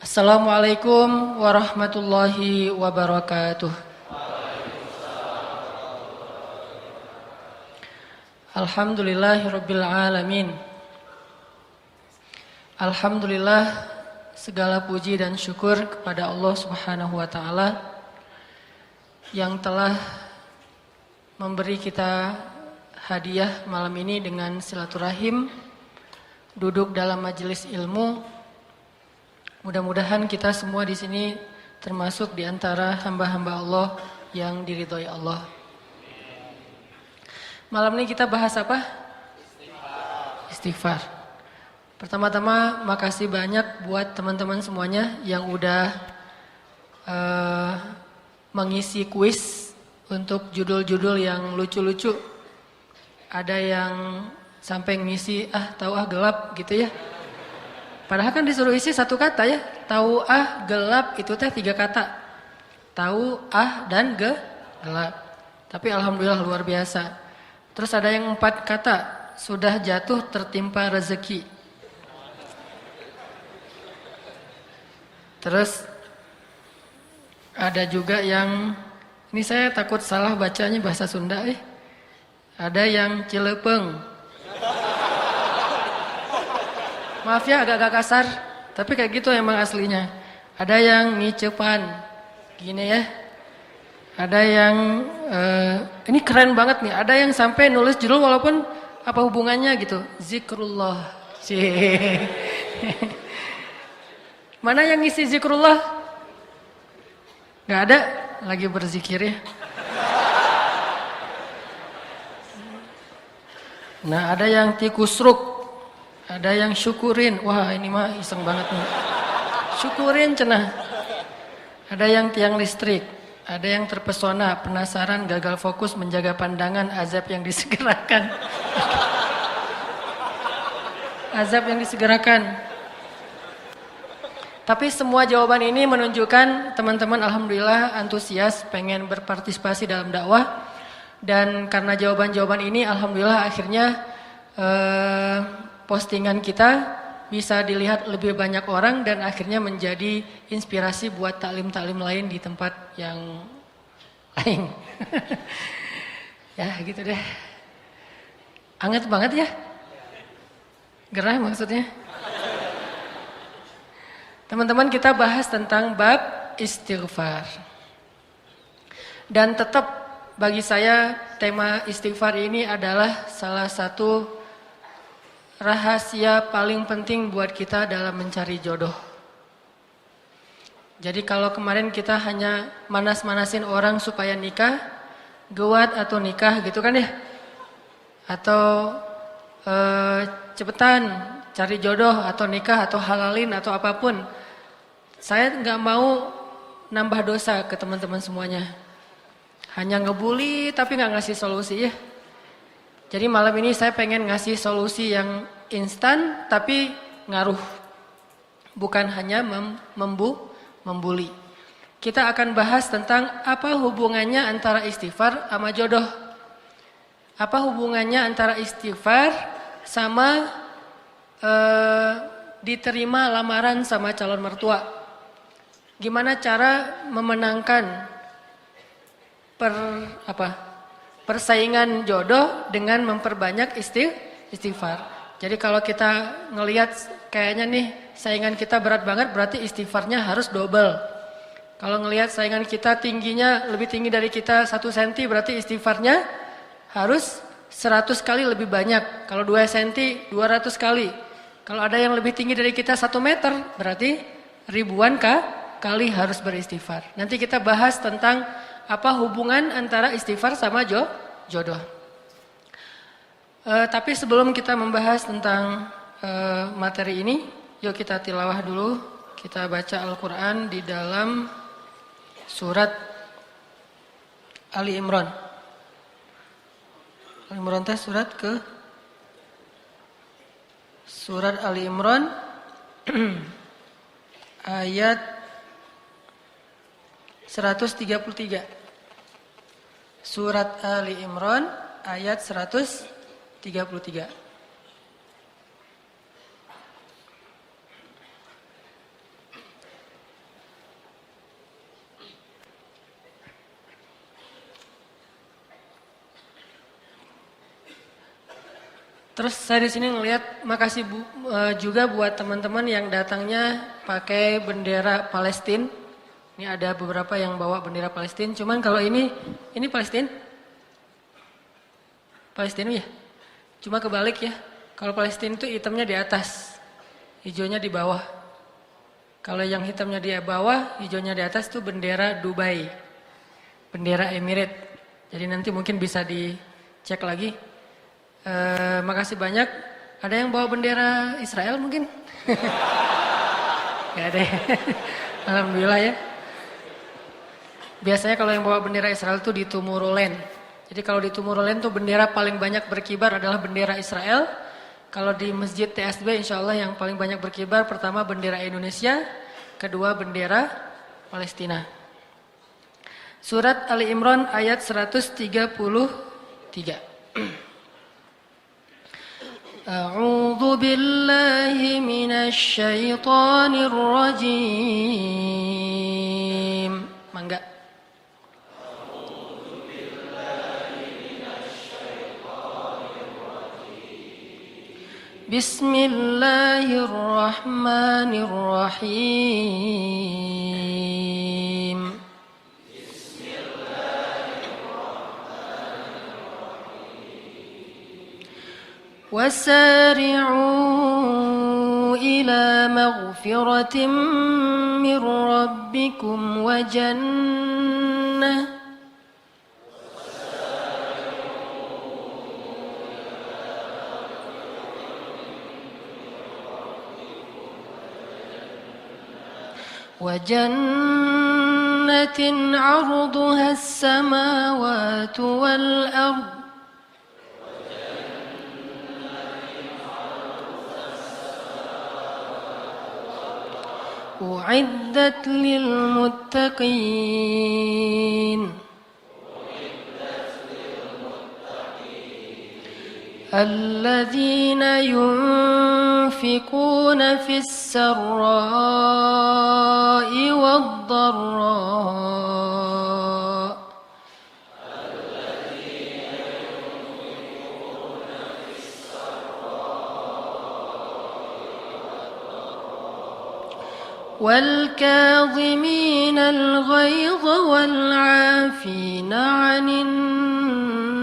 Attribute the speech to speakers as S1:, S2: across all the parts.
S1: Assalamualaikum warahmatullahi wabarakatuh. Alhamdulillahirabbil alamin. Alhamdulillah, segala puji dan syukur kepada Allah Subhanahu wa taala yang telah memberi kita hadiah malam ini dengan silaturahim, duduk dalam majelis ilmu. Mudah-mudahan kita semua di sini termasuk di antara hamba-hamba Allah yang diridhoi Allah. Malam ini kita bahas apa? Istighfar. Pertama-tama makasih banyak buat teman-teman semuanya yang udah mengisi kuis untuk judul-judul yang lucu-lucu. Ada yang sampai ngisi tahu gelap gitu ya. Padahal kan disuruh isi satu kata ya. Tahu gelap itu teh 3 kata. Tahu dan gelap. Tapi alhamdulillah luar biasa. Terus ada yang 4 kata. Sudah jatuh tertimpa rezeki. Terus ada juga yang, ini saya takut salah bacanya bahasa Sunda Ada yang cilepeng. Maaf ya agak-agak kasar, tapi kayak gitu emang aslinya. Ada yang ngicepan, gini ya. Ada yang, ini keren banget nih, ada yang sampai nulis judul walaupun apa hubungannya gitu. Zikrullah. Mana yang ngisi zikrullah? Gak ada, lagi berzikir ya. Nah ada yang tikusruk, ada yang syukurin. Wah ini mah iseng banget nih. Syukurin cenah. Ada yang tiang listrik, ada yang terpesona, penasaran, gagal fokus, menjaga pandangan, azab yang disegerakan. Azab yang disegerakan. Tapi semua jawaban ini menunjukkan teman-teman alhamdulillah antusias pengen berpartisipasi dalam dakwah. Dan karena jawaban-jawaban ini alhamdulillah akhirnya postingan kita bisa dilihat lebih banyak orang dan akhirnya menjadi inspirasi buat taklim-taklim lain di tempat yang lain. Ya gitu deh. Anget banget ya. Gerah maksudnya. Teman-teman kita bahas tentang bab istighfar. Dan tetap bagi saya tema istighfar ini adalah salah satu rahasia paling penting buat kita dalam mencari jodoh. Jadi kalau kemarin kita hanya manas-manasin orang supaya nikah, gewat atau nikah gitu kan ya. Atau cepetan cari jodoh atau nikah atau halalin atau apapun. Saya nggak mau nambah dosa ke teman-teman semuanya. Hanya ngebully tapi nggak ngasih solusi ya. Jadi malam ini saya pengen ngasih solusi yang instan tapi ngaruh. Bukan hanya membuli. Kita akan bahas tentang apa hubungannya antara istighfar sama jodoh. Apa hubungannya antara istighfar sama diterima lamaran sama calon mertua. Gimana cara memenangkan persaingan jodoh dengan memperbanyak istighfar. Jadi kalau kita ngelihat kayaknya nih saingan kita berat banget berarti istighfarnya harus double. Kalau ngelihat saingan kita tingginya lebih tinggi dari kita 1 cm berarti istighfarnya harus 100 kali lebih banyak. Kalau 2 cm 200 kali. Kalau ada yang lebih tinggi dari kita 1 meter berarti ribuan kali harus beristighfar. Nanti kita bahas tentang apa hubungan antara istighfar sama jodoh. Tapi sebelum kita membahas tentang materi ini, yuk kita tilawah dulu. Kita baca Al-Quran di dalam surat Ali Imran. Ali Imran teh surat Ali Imran ayat 133. Surat Ali Imran ayat 133. Terus saya di sini ngelihat makasih juga buat teman-teman yang datangnya pakai bendera Palestina. Ini ada beberapa yang bawa bendera Palestina. Cuman kalau ini Palestina? Palestina ya? Cuma kebalik ya. Kalau Palestina itu hitamnya di atas, hijaunya di bawah. Kalau yang hitamnya di bawah, hijaunya di atas itu bendera Dubai. Bendera Emirates. Jadi nanti mungkin bisa dicek lagi. Makasih banyak. Ada yang bawa bendera Israel mungkin? Gak ada ya. Alhamdulillah ya. Biasanya kalau yang bawa bendera Israel itu di Tomorrowland. Jadi kalau di Tomorrowland tuh bendera paling banyak berkibar adalah bendera Israel. Kalau di Masjid TSB insya Allah yang paling banyak berkibar pertama bendera Indonesia, kedua bendera Palestina. Surat Ali Imran ayat 133. A'udzu billahi minasy syaithanir rajim. Mangga. Bismillahirrahmanirrahim. Wasari'u ila maghfiratin min rabbikum wa jannah وجنة عرضها السماوات والأرض أعدت للمتقين الذين ينفقون في السراء والضراء والكاظمين الغيظ والعافين عن الناس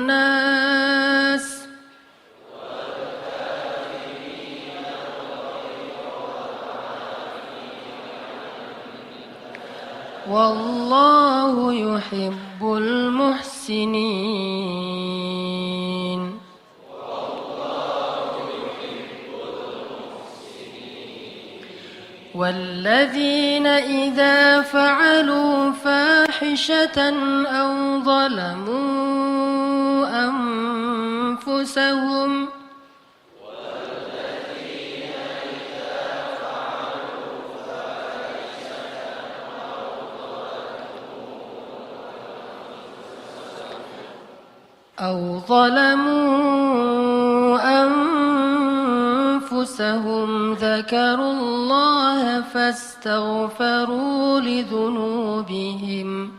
S1: والله يحب المحسنين والذين إذا فعلوا فاحشة أو ظلموا أنفسهم ذكروا الله فاستغفروا لذنوبهم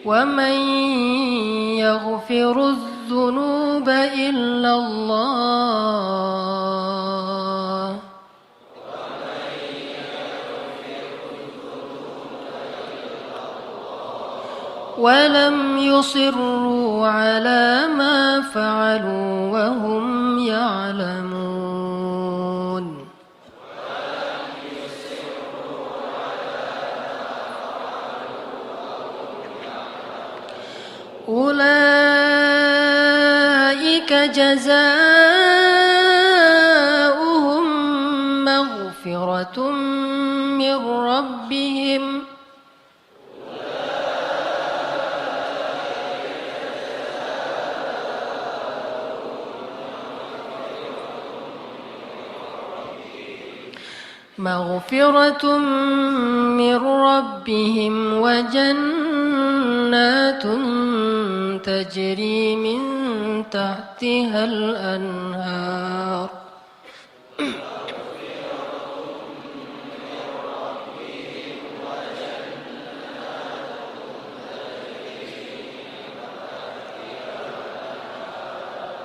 S1: ومن يغفر الذنوب إلا الله ولم يصروا على ما فعلوا وهم يعلمون أولئك جزاؤهم مغفرة من ربهم وجنات تجري من تحتها الأنهار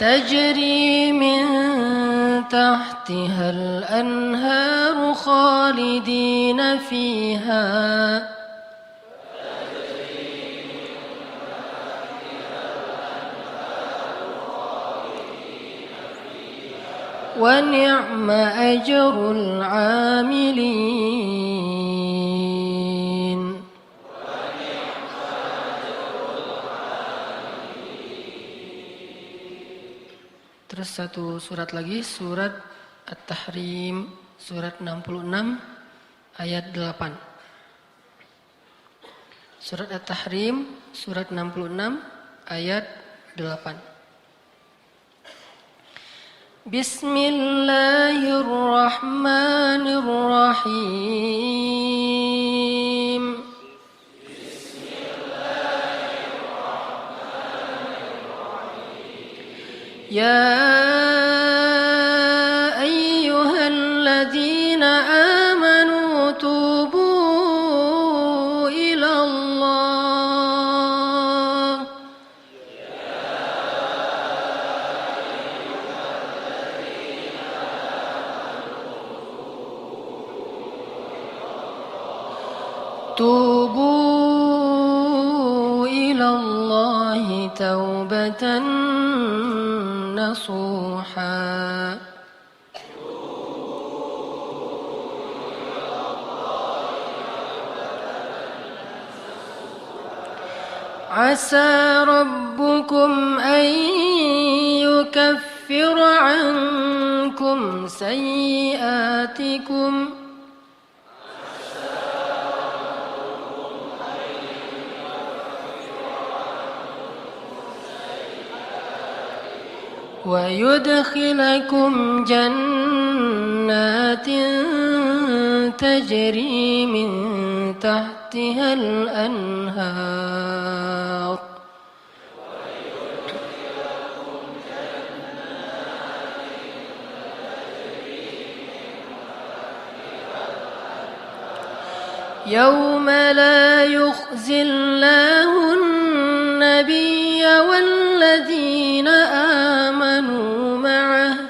S1: تجري من تحتها الأنهار خالدين فيها ونعم أجر العاملين. Terus satu surat lagi, surat At-Tahrim, surat 66 ayat 8. Surat At-Tahrim, surat 66 ayat 8. Bismillahirrahmanirrahim. Ya ayyuhalladzina amanu tubu ilallah. Tubu ilallahi taubatan nasuha. Asa rabbukum an yukaffira ankum sayyiatikum wa yudkhilakum jannatin tajri min tahtiha al-anhar yawma la yukhzillahu an-nabiyya walladzina amanu ma'ah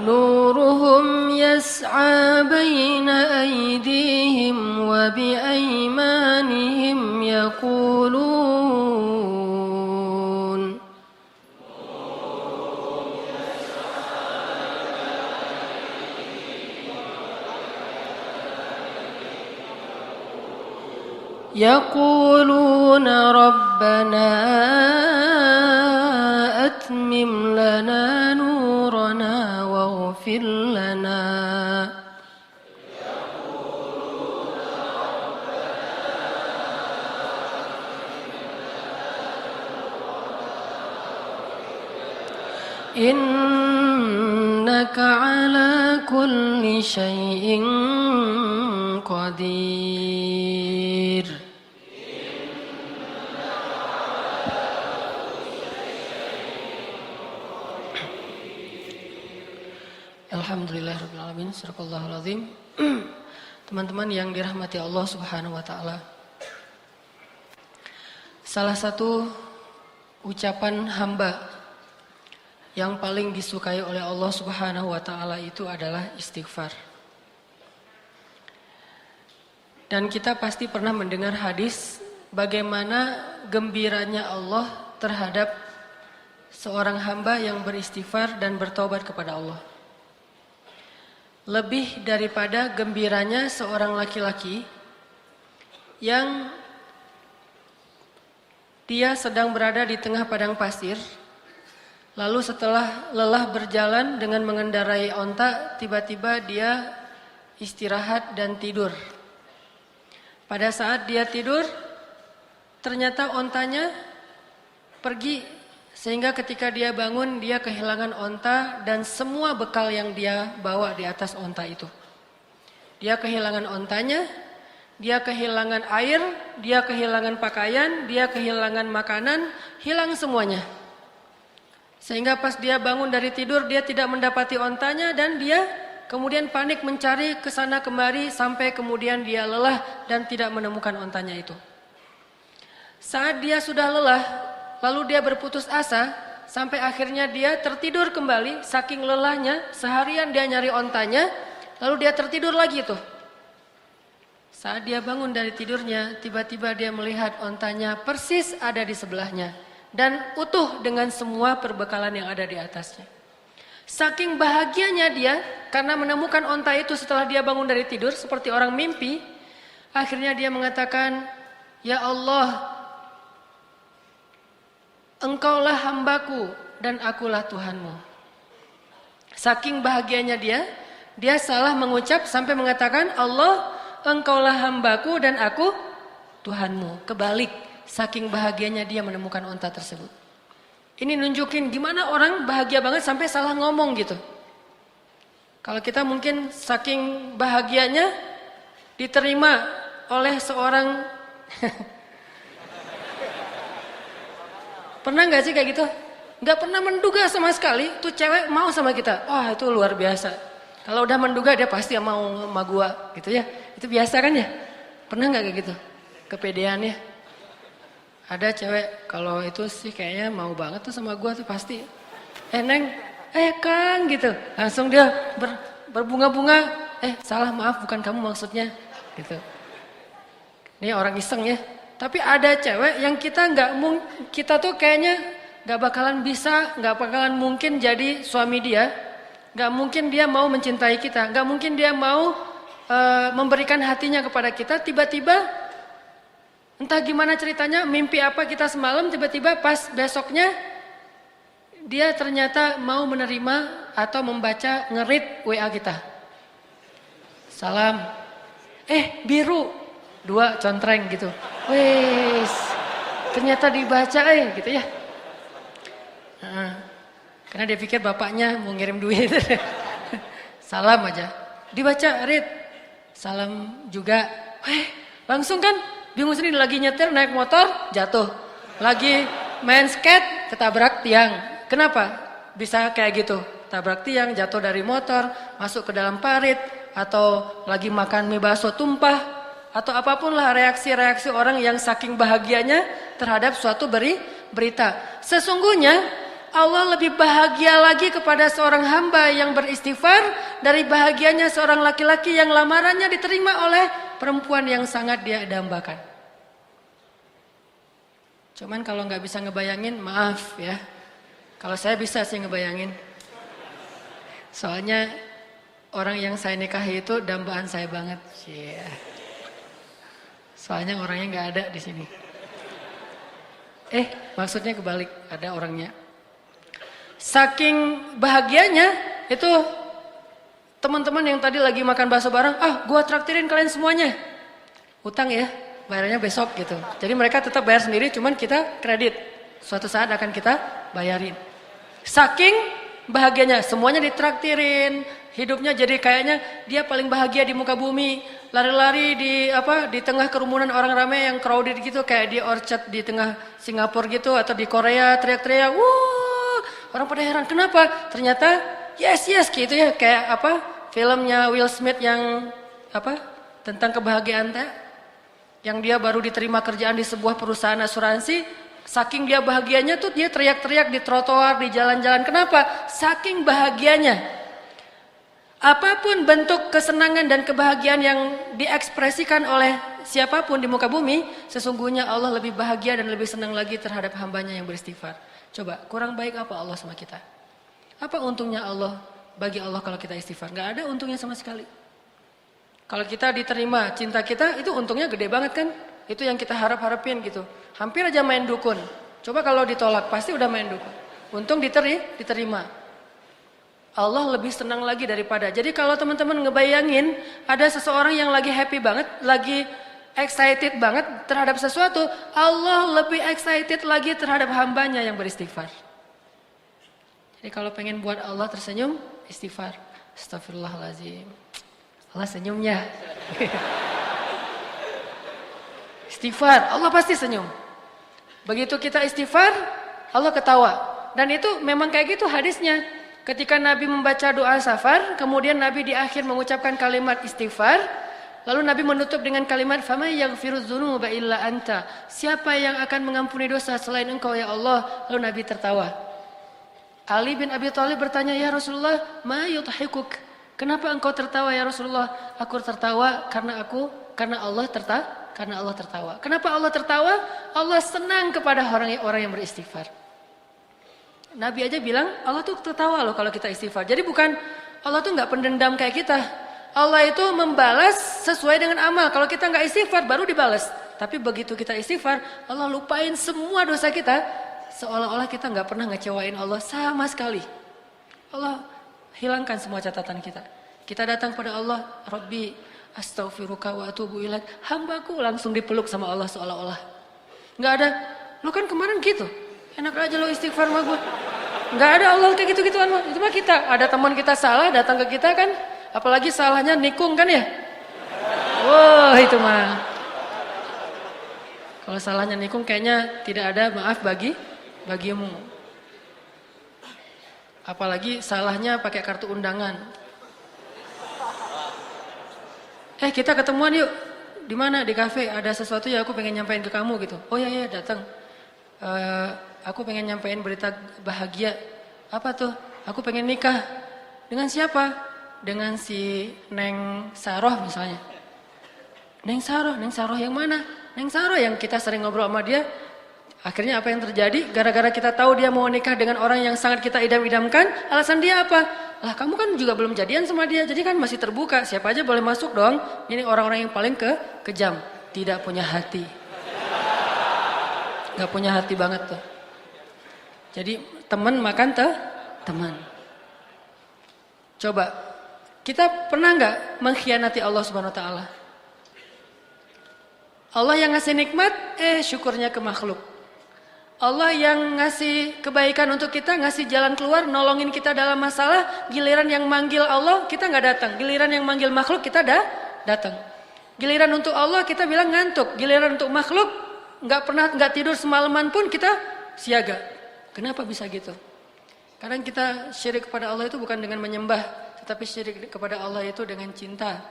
S1: nuruhum yas'a baina aydihim wa biaymanihim yaqulun rabbana atmim lana nurana waghfir lana innaka ala kulli syai'in qadir. Alhamdulillahirabbil alamin. Sadaqallahul azim. Teman-teman yang dirahmati Allah Subhanahu wa taala. Salah satu ucapan hamba yang paling disukai oleh Allah Subhanahu wa taala itu adalah istighfar. Dan kita pasti pernah mendengar hadis bagaimana gembiranya Allah terhadap seorang hamba yang beristighfar dan bertobat kepada Allah. Lebih daripada gembiranya seorang laki-laki yang dia sedang berada di tengah padang pasir, lalu setelah lelah berjalan dengan mengendarai onta, tiba-tiba dia istirahat dan tidur. Pada saat dia tidur, ternyata ontanya pergi. Sehingga ketika dia bangun, dia kehilangan onta dan semua bekal yang dia bawa di atas onta itu. Dia kehilangan ontanya, dia kehilangan air, dia kehilangan pakaian, dia kehilangan makanan, hilang semuanya. Sehingga pas dia bangun dari tidur, dia tidak mendapati ontanya dan dia kemudian panik mencari ke sana kemari sampai kemudian dia lelah dan tidak menemukan ontanya itu. Saat dia sudah lelah, lalu dia berputus asa, sampai akhirnya dia tertidur kembali, saking lelahnya, seharian dia nyari ontanya, lalu dia tertidur lagi tuh. Saat dia bangun dari tidurnya, tiba-tiba dia melihat ontanya persis ada di sebelahnya. Dan utuh dengan semua perbekalan yang ada di atasnya. Saking bahagianya dia, karena menemukan onta itu setelah dia bangun dari tidur, seperti orang mimpi, akhirnya dia mengatakan, "Ya Allah, Engkaulah hambaku dan akulah Tuhanmu." Saking bahagianya dia salah mengucap sampai mengatakan, "Allah, Engkaulah hambaku dan aku Tuhanmu." Kebalik, saking bahagianya dia menemukan onta tersebut. Ini nunjukin gimana orang bahagia banget sampai salah ngomong gitu. Kalau kita mungkin saking bahagianya diterima oleh seorang pernah gak sih kayak gitu? Gak pernah menduga sama sekali tuh cewek mau sama kita. Wah, itu luar biasa. Kalau udah menduga dia pasti mau sama gua gitu ya. Itu biasa kan ya? Pernah gak kayak gitu? Kepedeannya. Ada cewek kalau itu sih kayaknya mau banget tuh sama gua tuh pasti. Neng, Kang gitu. Langsung dia berbunga-bunga. Salah, maaf bukan kamu maksudnya gitu. Ini orang iseng ya. Tapi ada cewek yang kita tuh kayaknya gak bakalan bisa, gak bakalan mungkin jadi suami dia. Gak mungkin dia mau mencintai kita. Gak mungkin dia mau memberikan hatinya kepada kita. Tiba-tiba entah gimana ceritanya, mimpi apa kita semalam, tiba-tiba pas besoknya dia ternyata mau menerima atau membaca nge-read WA kita. Salam. Biru. 2 contreng gitu. Wes, ternyata dibaca gitu ya. Karena dia pikir bapaknya mau ngirim duit. Salam aja. Dibaca, read. Salam juga. Langsung kan bingung sendiri, lagi nyetir naik motor jatuh. Lagi main skate ketabrak tiang. Kenapa bisa kayak gitu? Tabrak tiang, jatuh dari motor, masuk ke dalam parit, atau lagi makan mie bakso tumpah. Atau apapun lah reaksi-reaksi orang yang saking bahagianya terhadap suatu berita. Sesungguhnya Allah lebih bahagia lagi kepada seorang hamba yang beristighfar dari bahagianya seorang laki-laki yang lamarannya diterima oleh perempuan yang sangat dia dambakan. Cuman kalau nggak bisa ngebayangin, maaf ya. Kalau saya bisa sih ngebayangin. Soalnya orang yang saya nikahi itu dambaan saya banget. Soalnya orangnya nggak ada di sini. Maksudnya kebalik, ada orangnya. Saking bahagianya itu teman-teman yang tadi lagi makan bakso bareng, gua traktirin kalian semuanya. Utang ya, bayarnya besok gitu. Jadi mereka tetap bayar sendiri, cuman kita kredit. Suatu saat akan kita bayarin. Saking bahagianya, semuanya ditraktirin. Hidupnya jadi kayaknya dia paling bahagia di muka bumi. Lari-lari di tengah kerumunan orang ramai yang crowded gitu, kayak di Orchard di tengah Singapura gitu, atau di Korea teriak-teriak, "Wuh!" Orang pada heran, kenapa? Ternyata yes gitu ya, kayak filmnya Will Smith yang tentang kebahagiaan yang dia baru diterima kerjaan di sebuah perusahaan asuransi. Saking dia bahagianya tuh dia teriak-teriak di trotoar, di jalan-jalan. Kenapa? Saking bahagianya. Apapun bentuk kesenangan dan kebahagiaan yang diekspresikan oleh siapapun di muka bumi, sesungguhnya Allah lebih bahagia dan lebih senang lagi terhadap hambanya yang beristighfar. Coba, kurang baik apa Allah sama kita? Apa untungnya Allah bagi Allah kalau kita istighfar? Gak ada untungnya sama sekali. Kalau kita diterima cinta kita, itu untungnya gede banget kan? Itu yang kita harap-harapin gitu. Hampir aja main dukun. Coba kalau ditolak, pasti udah main dukun. Untung diterima. Allah lebih senang lagi daripada. Jadi kalau teman-teman ngebayangin ada seseorang yang lagi happy banget, lagi excited banget terhadap sesuatu, Allah lebih excited lagi terhadap hambanya yang beristighfar. Jadi kalau pengen buat Allah tersenyum, istighfar. Astagfirullahaladzim. Allah senyumnya. Istighfar, Allah pasti senyum. Begitu kita istighfar, Allah ketawa. Dan itu memang kayak gitu hadisnya. Ketika Nabi membaca doa safar, kemudian Nabi di akhir mengucapkan kalimat istighfar, lalu Nabi menutup dengan kalimat "Faman yaghfirudz dzunuba illa anta." Siapa yang akan mengampuni dosa selain Engkau ya Allah? Lalu Nabi tertawa. Ali bin Abi Thalib bertanya, "Ya Rasulullah, ma yudhikuk?" Kenapa engkau tertawa ya Rasulullah? Aku tertawa karena Allah tertawa. Kenapa Allah tertawa? Allah senang kepada orang yang beristighfar. Nabi aja bilang Allah tuh tertawa loh kalau kita istighfar. Jadi bukan Allah tuh nggak pendendam kayak kita. Allah itu membalas sesuai dengan amal. Kalau kita nggak istighfar baru dibalas. Tapi begitu kita istighfar, Allah lupain semua dosa kita. Seolah-olah kita nggak pernah ngecewain Allah sama sekali. Allah hilangkan semua catatan kita. Kita datang pada Allah, Rabbi astaghfiruka wa atubu ilaik. Hambaku langsung dipeluk sama Allah seolah-olah. Nggak ada, lu kan kemarin gitu. Enak aja lo istighfar sama gue. Nggak ada Allah kayak gitu-gituan mah. Itu mah kita. Ada teman kita salah datang ke kita kan. Apalagi salahnya nikung kan ya. Wah itu mah. Kalau salahnya nikung kayaknya tidak ada maaf bagimu. Apalagi salahnya pakai kartu undangan. Kita ketemuan yuk. Di mana? Di kafe. Ada sesuatu yang aku pengen nyampein ke kamu gitu. Oh ya datang. Aku pengen nyampein berita bahagia. Apa tuh? Aku pengen nikah. Dengan siapa? Dengan si Neng Saroh misalnya. Neng Saroh yang mana? Neng Saroh yang kita sering ngobrol sama dia. Akhirnya apa yang terjadi? Gara-gara kita tahu dia mau nikah dengan orang yang sangat kita idam-idamkan. Alasan dia apa? Lah kamu kan juga belum jadian sama dia. Jadi kan masih terbuka. Siapa aja boleh masuk dong. Ini orang-orang yang paling kejam. Tidak punya hati. Gak punya hati banget tuh. Jadi teman makan teman. Coba, kita pernah gak mengkhianati Allah Subhanahu Wa Taala? Allah yang ngasih nikmat, syukurnya ke makhluk. Allah yang ngasih kebaikan untuk kita, ngasih jalan keluar, nolongin kita dalam masalah. Giliran yang manggil Allah, kita gak datang. Giliran yang manggil makhluk, kita datang. Giliran untuk Allah, kita bilang ngantuk. Giliran untuk makhluk, nggak tidur semalaman pun kita siaga. Kenapa bisa gitu? Kadang kita syirik kepada Allah itu bukan dengan menyembah, tetapi syirik kepada Allah itu dengan cinta.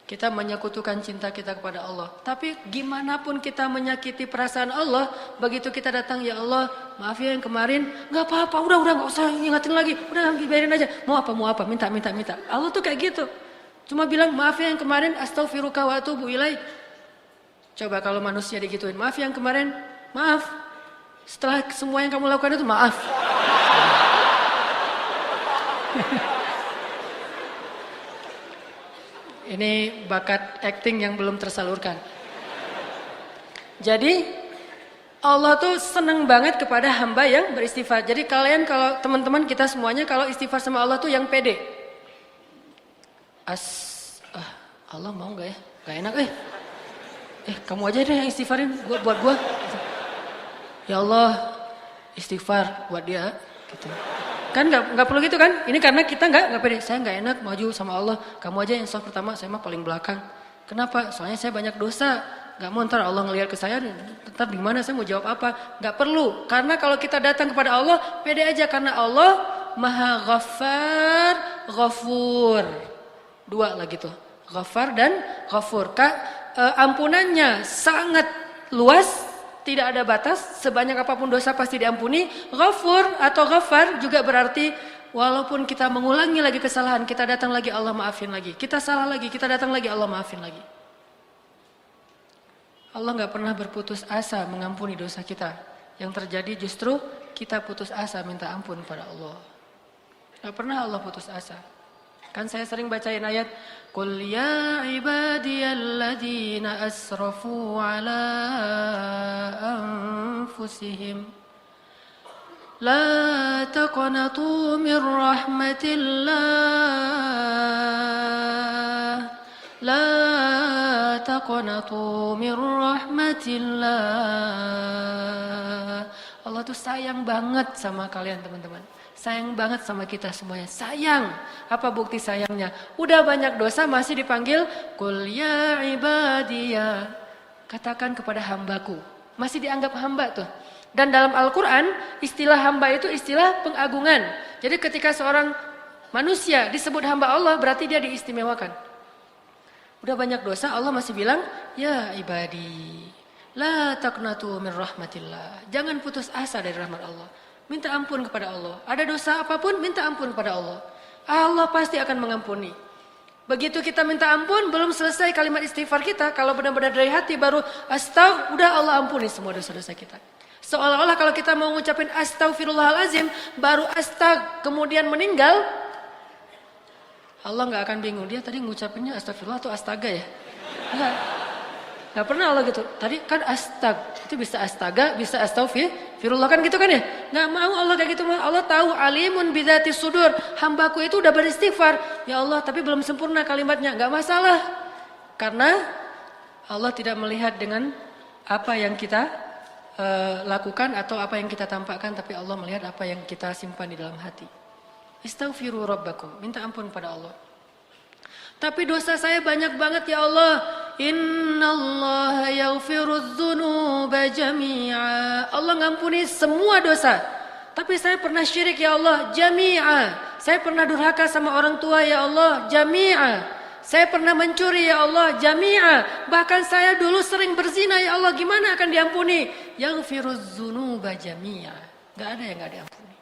S1: Kita menyekutukan cinta kita kepada Allah. Tapi gimana pun kita menyakiti perasaan Allah, begitu kita datang, ya Allah, maaf ya yang kemarin, nggak apa-apa, udah nggak usah ingatin lagi, udah biarin aja. Mau apa, minta. Allah tuh kayak gitu. Cuma bilang maaf ya yang kemarin, astaghfiruka wa atubu ilaik. Coba kalau manusia digituin, maaf yang kemarin, maaf. Setelah semua yang kamu lakukan itu maaf. Ini bakat acting yang belum tersalurkan. Jadi Allah tuh seneng banget kepada hamba yang beristighfar. Jadi kalian kalau teman-teman kita semuanya kalau istighfar sama Allah tuh yang pede. Allah mau nggak ya? Gak enak kamu aja deh yang istighfarin buat gua. Ya Allah, istighfar buat dia gitu. Kan enggak perlu gitu kan? Ini karena kita enggak pede. Saya enggak enak maju sama Allah. Kamu aja yang soft pertama, saya mah paling belakang. Kenapa? Soalnya saya banyak dosa. Enggak mau ntar Allah ngelihat ke saya, ntar gimana saya mau jawab apa? Enggak perlu. Karena kalau kita datang kepada Allah, pede aja karena Allah Maha Ghaffar, Ghafur. Dua lagi tuh. Ghaffar dan Ghafur. Ampunannya sangat luas, tidak ada batas, sebanyak apapun dosa pasti diampuni. Ghafur atau Ghaffar juga berarti walaupun kita mengulangi lagi kesalahan, kita datang lagi Allah maafin lagi. Kita salah lagi, kita datang lagi Allah maafin lagi. Allah gak pernah berputus asa mengampuni dosa kita. Yang terjadi justru kita putus asa minta ampun pada Allah. Gak pernah Allah putus asa. Kan saya sering bacain ayat Qul ya ibadiyalladzina asrafu ala anfusihim la taqnatu min rahmatillah la taqnatu min rahmatillah. Allah tuh sayang banget sama kalian teman-teman. Sayang banget sama kita semuanya. Sayang. Apa bukti sayangnya? Udah banyak dosa masih dipanggil Qul ya ibadiyah. Katakan kepada hambaku. Masih dianggap hamba tuh. Dan dalam Al-Quran istilah hamba itu istilah pengagungan. Jadi ketika seorang manusia disebut hamba Allah, berarti dia diistimewakan. Udah banyak dosa, Allah masih bilang, ya ibadi, la taqnatu min rahmatillah. Jangan putus asa dari rahmat Allah. Minta ampun kepada Allah. Ada dosa apapun, minta ampun kepada Allah. Allah pasti akan mengampuni. Begitu kita minta ampun, belum selesai kalimat istighfar kita. Kalau benar-benar dari hati baru udah Allah ampuni semua dosa-dosa kita. Seolah-olah kalau kita mau ngucapin astaghfirullahalazim, baru kemudian meninggal, Allah nggak akan bingung. Dia tadi ngucapinnya astagfirullah atau astaga ya? Nggak pernah Allah gitu. Tadi kan itu bisa astaga, bisa astaghfirullah kan gitu kan ya? Nggak mau Allah kayak gitu. Allah tahu alimun bidzatis sudur. Hambaku itu udah beristighfar. Ya Allah, tapi belum sempurna kalimatnya. Nggak masalah. Karena Allah tidak melihat dengan apa yang kita lakukan atau apa yang kita tampakkan, tapi Allah melihat apa yang kita simpan di dalam hati. Istaghfiru rabbakum, minta ampun pada Allah. Tapi dosa saya banyak banget ya Allah. Innallaha yaghfirudz dzunuba jami'a. Allah ngampuni semua dosa. Tapi saya pernah syirik ya Allah, jami'a. Saya pernah durhaka sama orang tua ya Allah, jami'a. Saya pernah mencuri ya Allah, jami'a. Bahkan saya dulu sering berzina ya Allah, gimana akan diampuni? Yaghfirudz dzunuba jami'a. Gak ada yang gak diampuni.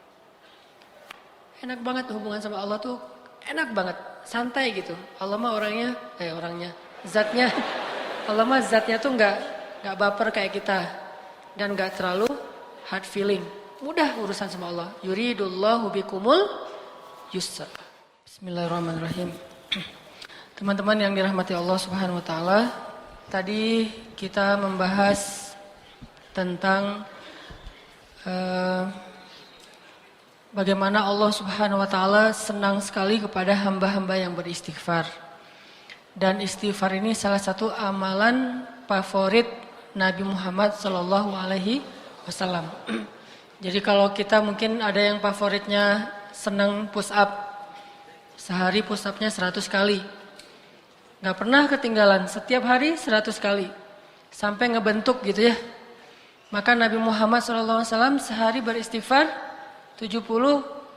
S1: Enak banget hubungan sama Allah tuh, enak banget, santai gitu. Allah mah zatnya. Allah mah zatnya tuh nggak baper kayak kita dan nggak terlalu hard feeling. Mudah urusan sama Allah. Yuridullahu bikumul yusra. Bismillahirrahmanirrahim. Teman-teman yang dirahmati Allah Subhanahu wa taala, tadi kita membahas tentang bagaimana Allah Subhanahu wa taala senang sekali kepada hamba-hamba yang beristighfar. Dan istighfar ini salah satu amalan favorit Nabi Muhammad sallallahu alaihi wasallam. Jadi kalau kita mungkin ada yang favoritnya senang push up. Sehari push up-nya 100 kali. Gak pernah ketinggalan, setiap hari 100 kali. Sampai ngebentuk gitu ya. Maka Nabi Muhammad SAW sehari beristighfar 70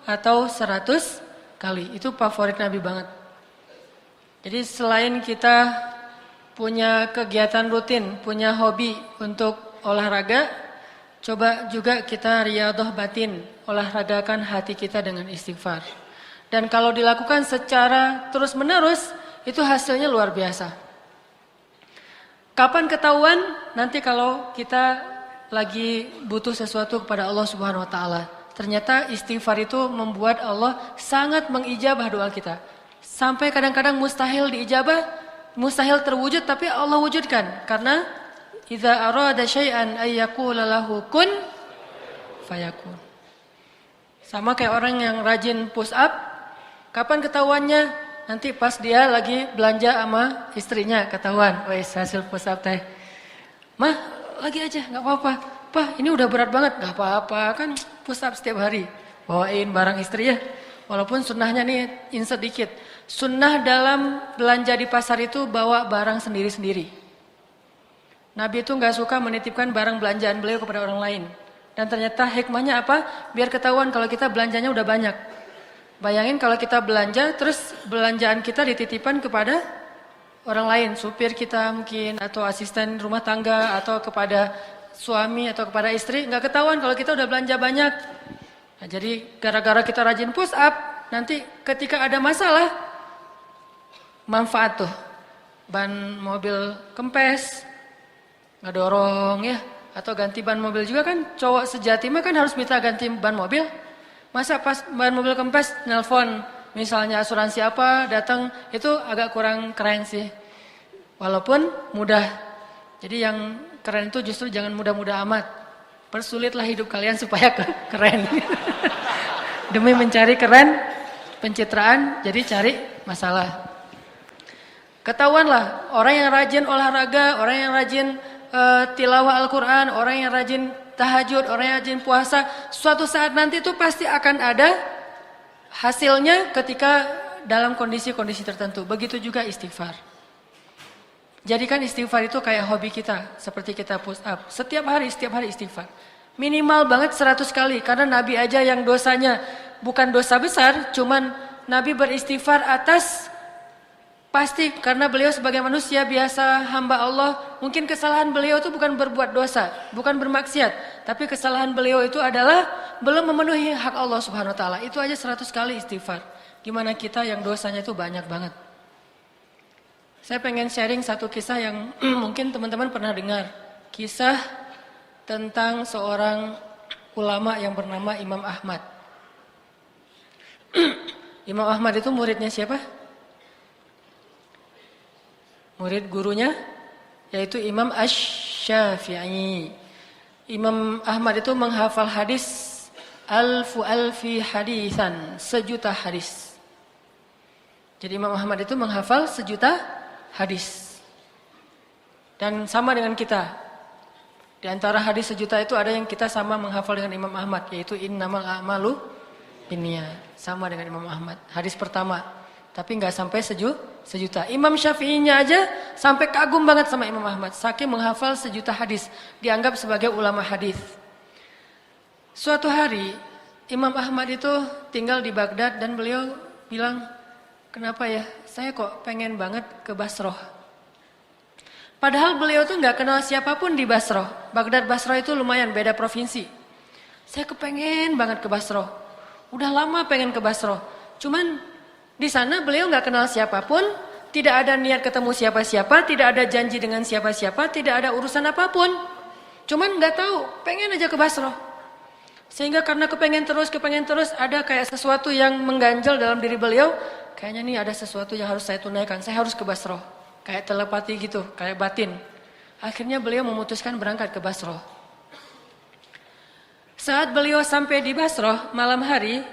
S1: atau 100 kali. Itu favorit Nabi banget. Jadi selain kita punya kegiatan rutin, punya hobi untuk olahraga, coba juga kita riyadhah batin, olahragakan hati kita dengan istighfar. Dan kalau dilakukan secara terus-menerus, itu hasilnya luar biasa. Kapan ketahuan? Nanti kalau kita lagi butuh sesuatu kepada Allah Subhanahu wa taala. Ternyata istighfar itu membuat Allah sangat mengijabah doa kita. Sampai kadang-kadang mustahil diijabah, mustahil terwujud tapi Allah wujudkan. Karena idza arada syai'an ay yaqula lahu kun fayakun. Sama kayak orang yang rajin push up, kapan ketahuannya? Nanti pas dia lagi belanja sama istrinya ketahuan, wes hasil push up teh. Mah, lagi aja, nggak apa-apa. Pak, ini udah berat banget, nggak apa-apa kan push up setiap hari. Bawain barang istri ya, walaupun sunnahnya nih insert dikit. Sunnah dalam belanja di pasar itu bawa barang sendiri-sendiri. Nabi itu nggak suka menitipkan barang belanjaan beliau kepada orang lain. Dan ternyata hikmahnya apa? Biar ketahuan kalau kita belanjanya udah banyak. Bayangin kalau kita belanja, terus belanjaan kita dititipkan kepada orang lain, supir kita mungkin, atau asisten rumah tangga, atau kepada suami, atau kepada istri, nggak ketahuan kalau kita udah belanja banyak. Nah, jadi gara-gara kita rajin push up, nanti ketika ada masalah, manfaat tuh. Ban mobil kempes, ngedorong ya, atau ganti ban mobil juga kan, cowok sejati mah kan harus minta ganti ban mobil. Masa pas ban mobil kempes nelpon misalnya asuransi apa datang, itu agak kurang keren sih. Walaupun mudah. Jadi yang keren itu justru jangan mudah-mudah amat. Persulitlah hidup kalian supaya keren. Demi mencari keren, pencitraan, jadi cari masalah. Ketahuanlah orang yang rajin olahraga, orang yang rajin tilawah Al-Quran, orang yang rajin tahajud, orang yang rajin puasa, suatu saat nanti itu pasti akan ada hasilnya ketika dalam kondisi-kondisi tertentu. Begitu juga istighfar. Jadikan istighfar itu kayak hobi kita, seperti kita push up. Setiap hari istighfar. Minimal banget 100 kali, karena Nabi aja yang dosanya bukan dosa besar, cuman Nabi beristighfar atas pasti karena beliau sebagai manusia biasa hamba Allah, mungkin kesalahan beliau itu bukan berbuat dosa, bukan bermaksiat, tapi kesalahan beliau itu adalah belum memenuhi hak Allah Subhanahu wa taala. Itu aja 100 kali istighfar. Gimana kita yang dosanya itu banyak banget. Saya pengen sharing satu kisah yang mungkin teman-teman pernah dengar. Kisah tentang seorang ulama yang bernama Imam Ahmad. Imam Ahmad itu muridnya siapa? Murid gurunya yaitu Imam Asy-Syafi'i. Imam Ahmad itu menghafal hadis alfi hadisan, 1.000.000 hadis. Jadi Imam Ahmad itu menghafal 1.000.000 hadis. Dan sama dengan kita. Di antara hadis 1.000.000 itu ada yang kita sama menghafal dengan Imam Ahmad, yaitu innamal a'malu binniyat. Sama dengan Imam Ahmad. Hadis pertama. Tapi nggak sampai 1.000.000. Imam Syafi'inya aja sampai kagum banget sama Imam Ahmad. Saking menghafal 1.000.000 hadis. Dianggap sebagai ulama hadis. Suatu hari Imam Ahmad itu tinggal di Baghdad dan beliau bilang, kenapa ya saya kok pengen banget ke Basrah. Padahal beliau tuh nggak kenal siapapun di Basrah. Baghdad Basrah itu lumayan beda provinsi. Saya kepengen banget ke Basrah. Udah lama pengen ke Basrah. Cuman di sana beliau nggak kenal siapapun, tidak ada niat ketemu siapa-siapa, tidak ada janji dengan siapa-siapa, tidak ada urusan apapun. Cuman nggak tahu, pengen aja ke Basrah. Sehingga karena kepengen terus, ada kayak sesuatu yang mengganjal dalam diri beliau. Kayaknya nih ada sesuatu yang harus saya tunaikan, saya harus ke Basrah. Kayak telepati gitu, kayak batin. Akhirnya beliau memutuskan berangkat ke Basrah. Saat beliau sampai di Basrah malam hari,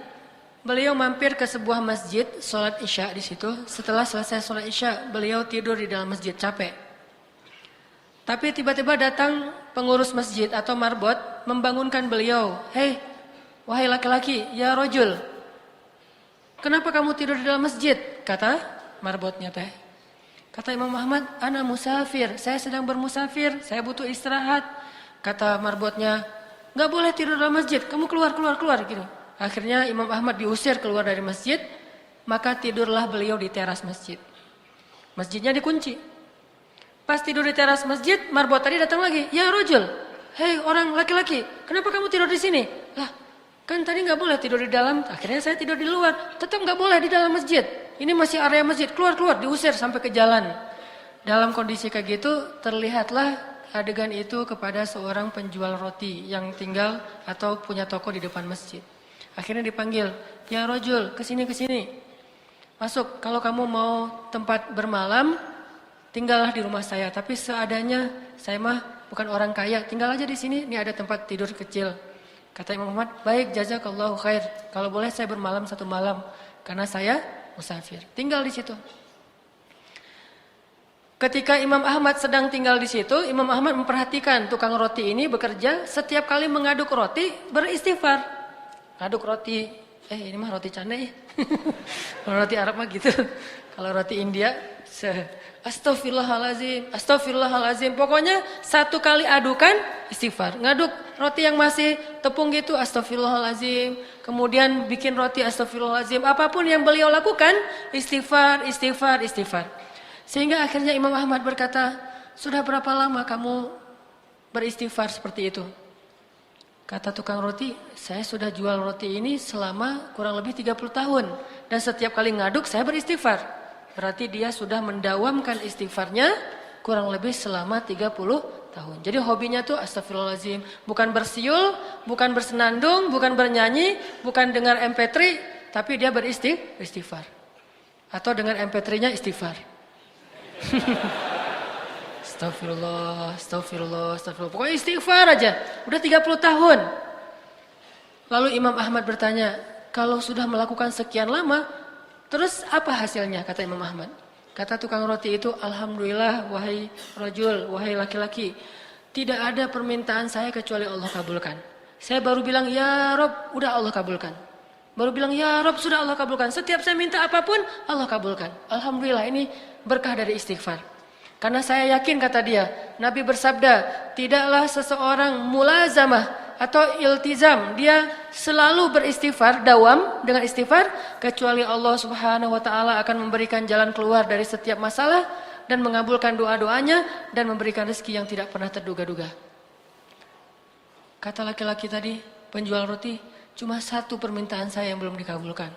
S1: beliau mampir ke sebuah masjid, sholat isya di situ. Setelah selesai sholat isya, beliau tidur di dalam masjid, capek. Tapi tiba-tiba datang pengurus masjid atau marbot membangunkan beliau. Hei, wahai laki-laki, ya rojul, kenapa kamu tidur di dalam masjid? Kata marbotnya teh. Kata Imam Ahmad, ana musafir, saya sedang bermusafir, saya butuh istirahat. Kata marbotnya, nggak boleh tidur dalam masjid, kamu keluar gitu. Akhirnya Imam Ahmad diusir keluar dari masjid, maka tidurlah beliau di teras masjid. Masjidnya dikunci. Pas tidur di teras masjid, marbot tadi datang lagi. Ya rojul, hei orang laki-laki, kenapa kamu tidur di sini? Lah, kan tadi nggak boleh tidur di dalam. Akhirnya saya tidur di luar. Tetap nggak boleh di dalam masjid. Ini masih area masjid. Keluar, diusir sampai ke jalan. Dalam kondisi kayak gitu, terlihatlah adegan itu kepada seorang penjual roti yang tinggal atau punya toko di depan masjid. Akhirnya dipanggil, ya rojul, kesini. Masuk, kalau kamu mau tempat bermalam, tinggallah di rumah saya. Tapi seadanya, saya mah bukan orang kaya, tinggal aja di sini, ini ada tempat tidur kecil. Kata Imam Ahmad, baik, jazakallahu khair. Kalau boleh saya bermalam 1 malam, karena saya musafir. Tinggal di situ. Ketika Imam Ahmad sedang tinggal di situ, Imam Ahmad memperhatikan tukang roti ini bekerja, setiap kali mengaduk roti, beristighfar. Ngaduk roti, ini mah roti canai. Kalau roti Arab mah gitu. Kalau roti India, astagfirullahalazim. Pokoknya 1 kali adukan, istighfar. Ngaduk roti yang masih tepung gitu, astagfirullahalazim. Kemudian bikin roti, astagfirullahalazim. Apapun yang beliau lakukan, istighfar. Sehingga akhirnya Imam Ahmad berkata, sudah berapa lama kamu beristighfar seperti itu? Kata tukang roti, saya sudah jual roti ini selama kurang lebih 30 tahun. Dan setiap kali ngaduk saya beristighfar. Berarti dia sudah mendawamkan istighfarnya kurang lebih selama 30 tahun. Jadi hobinya tuh astagfirullahaladzim. Bukan bersiul, bukan bersenandung, bukan bernyanyi, bukan dengar MP3. Tapi dia beristighfar. Atau dengan MP3-nya istighfar. Astagfirullah. Pokoknya istighfar aja. Udah 30 tahun. Lalu Imam Ahmad bertanya, kalau sudah melakukan sekian lama, terus apa hasilnya? Kata Imam Ahmad. Kata tukang roti itu, alhamdulillah wahai rajul, wahai laki-laki. Tidak ada permintaan saya kecuali Allah kabulkan. Saya baru bilang, ya Rob, udah Allah kabulkan. Baru bilang, ya Rob, sudah Allah kabulkan. Setiap saya minta apapun, Allah kabulkan. Alhamdulillah, ini berkah dari istighfar. Karena saya yakin, kata dia, Nabi bersabda, tidaklah seseorang mulazamah atau iltizam, dia selalu beristighfar, dawam dengan istighfar, kecuali Allah Subhanahu wa taala akan memberikan jalan keluar dari setiap masalah dan mengabulkan doa-doanya dan memberikan rezeki yang tidak pernah terduga-duga. Kata laki-laki tadi, penjual roti, cuma satu permintaan saya yang belum dikabulkan.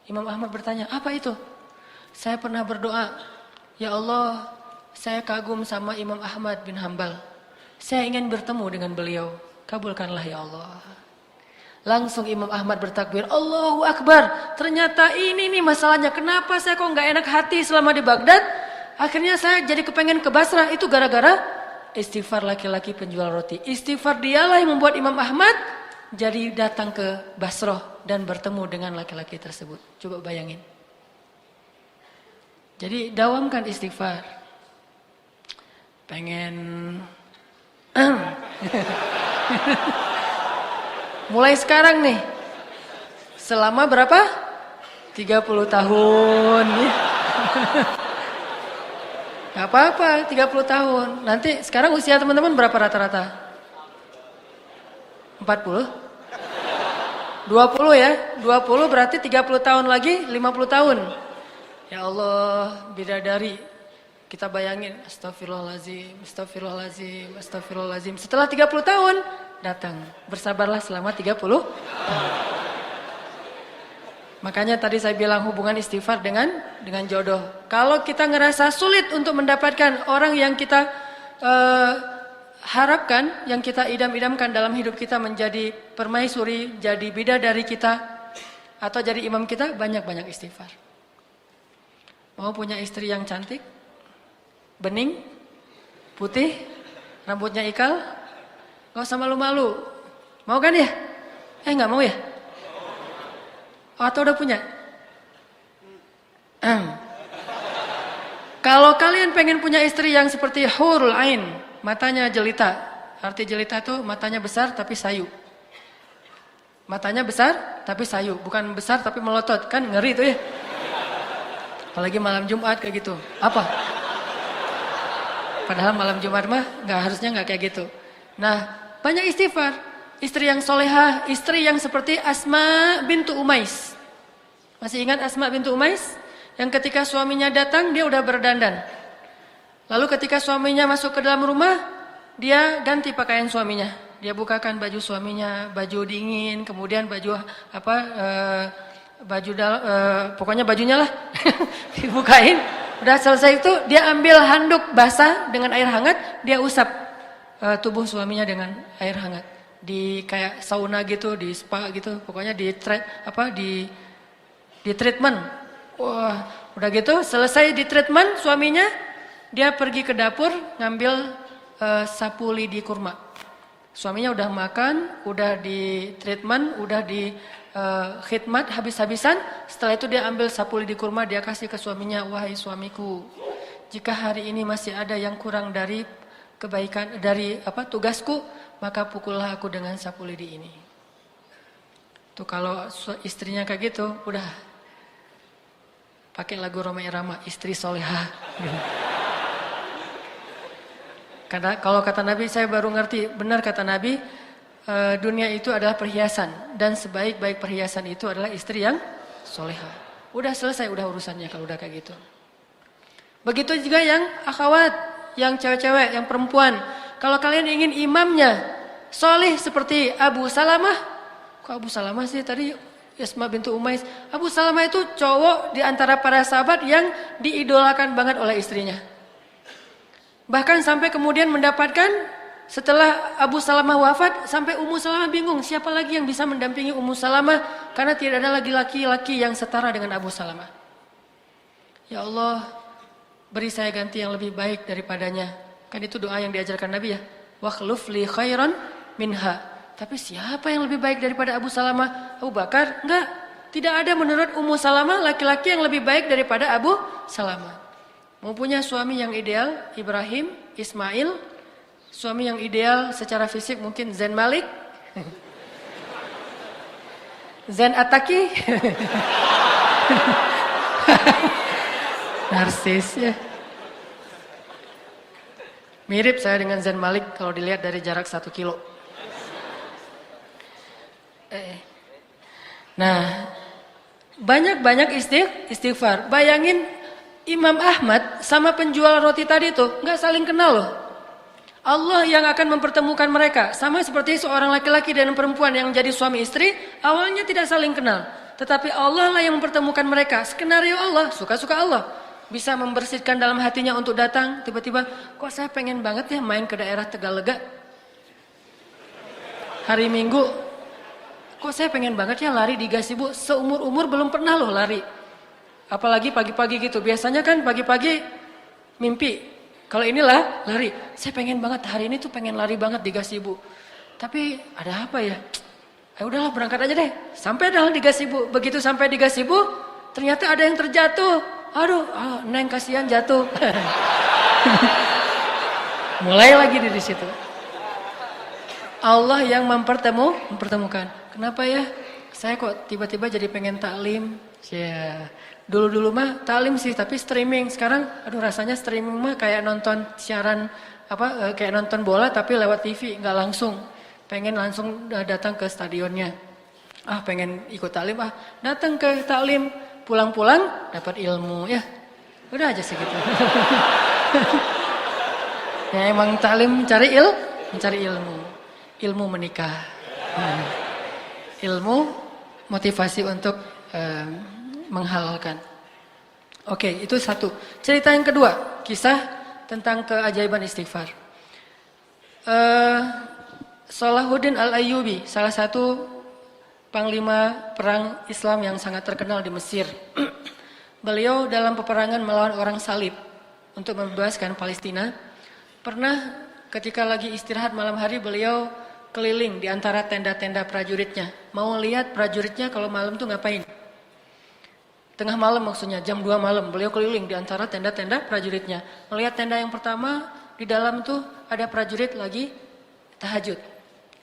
S1: Imam Ahmad bertanya, apa itu? Saya pernah berdoa, ya Allah, saya kagum sama Imam Ahmad bin Hambal. Saya ingin bertemu dengan beliau. Kabulkanlah ya Allah. Langsung Imam Ahmad bertakbir, Allahu Akbar. Ternyata ini nih masalahnya. Kenapa saya kok gak enak hati selama di Baghdad? Akhirnya saya jadi kepengen ke Basrah. Itu gara-gara istighfar laki-laki penjual roti. Istighfar dialah yang membuat Imam Ahmad jadi datang ke Basrah dan bertemu dengan laki-laki tersebut. Coba bayangin. Jadi dawamkan istighfar. Pengen mulai sekarang nih. Selama berapa? 30 tahun. Gak apa-apa, 30 tahun. Nanti sekarang usia teman-teman berapa rata-rata? 40? 20 ya? 20 berarti 30 tahun lagi 50 tahun. Ya Allah, bidadari. Kita bayangin, astagfirullahaladzim, astagfirullahaladzim, astagfirullahaladzim. Setelah 30 tahun, datang. Bersabarlah selama 30 tahun. Makanya tadi saya bilang hubungan istighfar dengan jodoh. Kalau kita ngerasa sulit untuk mendapatkan orang yang kita harapkan, yang kita idam-idamkan dalam hidup kita menjadi permaisuri, jadi bidadari kita, atau jadi imam kita, banyak-banyak istighfar. Mau punya istri yang cantik? Bening, putih, rambutnya ikal, gak usah malu-malu. Mau kan ya? Gak mau ya? Oh, atau udah punya? Kalau kalian pengen punya istri yang seperti hurul ain, matanya jelita. Arti jelita itu matanya besar tapi sayu. Matanya besar tapi sayu, bukan besar tapi melotot. Kan ngeri itu ya. Apalagi malam Jumat kayak gitu. Apa? Padahal malam Jumat mah harusnya nggak kayak gitu. Nah, banyak istighfar. Istri yang solehah, istri yang seperti Asma bintu Umais. Masih ingat Asma bintu Umais? Yang ketika suaminya datang, dia udah berdandan. Lalu ketika suaminya masuk ke dalam rumah, dia ganti pakaian suaminya. Dia bukakan baju suaminya, baju dingin, kemudian baju apa? Pokoknya bajunya lah dibukain. Udah selesai itu dia ambil handuk basah dengan air hangat, dia usap tubuh suaminya dengan air hangat. Di kayak sauna gitu, di spa gitu, pokoknya di treatment. Wah, udah gitu selesai di treatment suaminya, dia pergi ke dapur ngambil sapu lidi kurma. Suaminya udah makan, udah di treatment, udah di khidmat habis-habisan. Setelah itu dia ambil sapu lidi kurma, dia kasih ke suaminya, wahai suamiku, jika hari ini masih ada yang kurang dari kebaikan dari tugasku, maka pukullah aku dengan sapu lidi ini. Tuh kalau istrinya kayak gitu, udah pakai lagu Roma Irama, istri solehah. Karena kalau kata Nabi, saya baru ngerti, benar kata Nabi, dunia itu adalah perhiasan dan sebaik-baik perhiasan itu adalah istri yang solehah. Udah selesai, udah urusannya kalau udah kayak gitu. Begitu juga yang akhwat, yang cewek-cewek, yang perempuan. Kalau kalian ingin imamnya soleh seperti Abu Salamah, kok Abu Salamah sih tadi Asma bintu Umais? Abu Salamah itu cowok di antara para sahabat yang diidolakan banget oleh istrinya. Bahkan sampai kemudian mendapatkan setelah Abu Salamah wafat, sampai Ummu Salamah bingung siapa lagi yang bisa mendampingi Ummu Salamah karena tidak ada lagi laki-laki yang setara dengan Abu Salamah. Ya Allah, beri saya ganti yang lebih baik daripadanya. Kan itu doa yang diajarkan Nabi ya. Wa khluf li khairan minha. Tapi siapa yang lebih baik daripada Abu Salamah? Abu Bakar? Enggak. Tidak ada menurut Ummu Salamah laki-laki yang lebih baik daripada Abu Salamah. Mau punya suami yang ideal, Ibrahim, Ismail. Suami yang ideal secara fisik mungkin Zain Malik, Zain Ataki, narsis ya. Mirip saya dengan Zain Malik kalau dilihat dari jarak 1 kilo. Nah, banyak-banyak istighfar. Bayangin Imam Ahmad sama penjual roti tadi tuh nggak saling kenal loh. Allah yang akan mempertemukan mereka. Sama seperti seorang laki-laki dan perempuan yang jadi suami istri, awalnya tidak saling kenal. Tetapi Allah lah yang mempertemukan mereka. Skenario Allah, suka-suka Allah. Bisa membersihkan dalam hatinya untuk datang. Tiba-tiba, kok saya pengen banget ya main ke daerah Tegalega. Hari Minggu, kok saya pengen banget ya lari di Gasibu. Seumur-umur belum pernah loh lari. Apalagi pagi-pagi gitu. Biasanya kan pagi-pagi mimpi. Kalau inilah lari, saya pengen banget hari ini tuh pengen lari banget di Gasibu. Tapi ada apa ya? Udahlah berangkat aja deh. Sampai dah di Gasibu. Begitu sampai di Gasibu, ternyata ada yang terjatuh. Aduh, Neng kasihan jatuh. Mulai lagi di situ. Allah yang mempertemukan. Kenapa ya? Saya kok tiba-tiba jadi pengen taklim. Ya. Dulu-dulu mah taklim sih, tapi streaming. Sekarang aduh rasanya streaming mah kayak nonton siaran kayak nonton bola tapi lewat TV, nggak langsung. Pengen langsung datang ke stadionnya. Pengen ikut taklim, datang ke taklim, pulang-pulang dapat ilmu ya. Udah aja segitu. Ya emang taklim mencari ilmu. Ilmu menikah. Ilmu motivasi untuk menghalalkan. Oke, itu satu. Cerita yang kedua, kisah tentang keajaiban istighfar. Salahuddin Al-Ayyubi, salah satu panglima perang Islam yang sangat terkenal di Mesir. Beliau dalam peperangan melawan orang salib untuk membebaskan Palestina. Pernah ketika lagi istirahat malam hari beliau keliling di antara tenda-tenda prajuritnya. Mau lihat prajuritnya kalau malam tuh ngapain. Tengah malam maksudnya, jam 2 malam. Beliau keliling di antara tenda-tenda prajuritnya. Melihat tenda yang pertama, di dalam tuh ada prajurit lagi tahajud.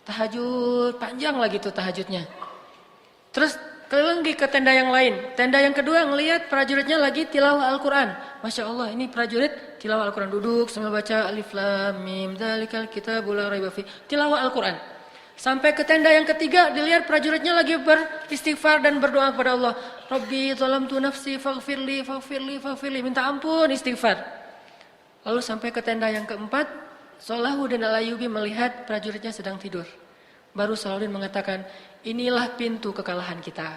S1: Tahajud, panjang lagi tuh tahajudnya. Terus keliling ke tenda yang lain. Tenda yang kedua ngelihat prajuritnya lagi tilawah Al-Quran. Masya Allah, ini prajurit tilawah Al-Quran. Duduk sambil baca Alif Lam Mim Dzalikal Kitabul La Raiba Fi. Tilawah Al-Quran. Sampai ke tenda yang ketiga dilihat prajuritnya lagi beristighfar dan berdoa kepada Allah. Rabbi zalamtu nafsi faghfirli. Minta ampun, istighfar. Lalu sampai ke tenda yang keempat, Salahuddin Al-Ayyubi melihat prajuritnya sedang tidur. Baru Salahuddin mengatakan, inilah pintu kekalahan kita.